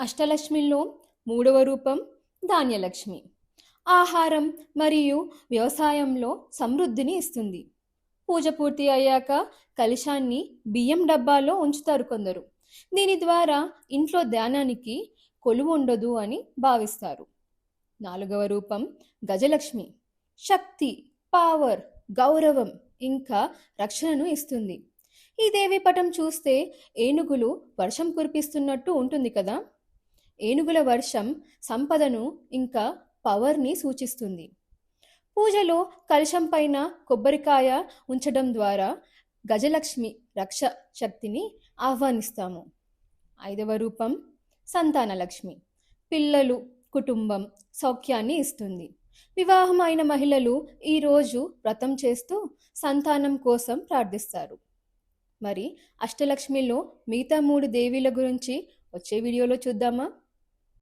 అష్టలక్ష్మిలో మూడవ రూపం ధాన్యలక్ష్మి. ఆహారం మరియు వ్యవసాయంలో సమృద్ధిని ఇస్తుంది. పూజ పూర్తి అయ్యాక కలశాన్ని బియ్యం డబ్బాలో ఉంచుతారు కొందరు. దీని ద్వారా ఇంట్లో ధ్యానానికి కొలువు ఉండదు అని భావిస్తారు. నాలుగవ రూపం గజలక్ష్మి. శక్తి, పవర్, గౌరవం ఇంకా రక్షణను ఇస్తుంది. ఈ దేవి పటం చూస్తే ఏనుగులు వర్షం కురిపిస్తున్నట్టు ఉంటుంది కదా. ఏనుగుల వర్షం సంపదను ఇంకా పవర్ని సూచిస్తుంది. పూజలో కలశం పైన కొబ్బరికాయ ఉంచడం ద్వారా గజలక్ష్మి రక్ష శక్తిని ఆహ్వానిస్తాము. ఐదవ రూపం సంతానలక్ష్మి. పిల్లలు, కుటుంబం, సౌఖ్యాన్ని ఇస్తుంది. వివాహమైన మహిళలు ఈరోజు వ్రతం చేస్తూ సంతానం కోసం ప్రార్థిస్తారు. మరి అష్టలక్ష్మిలో మిగతా 3 దేవీల గురించి వచ్చే వీడియోలో చూద్దామా?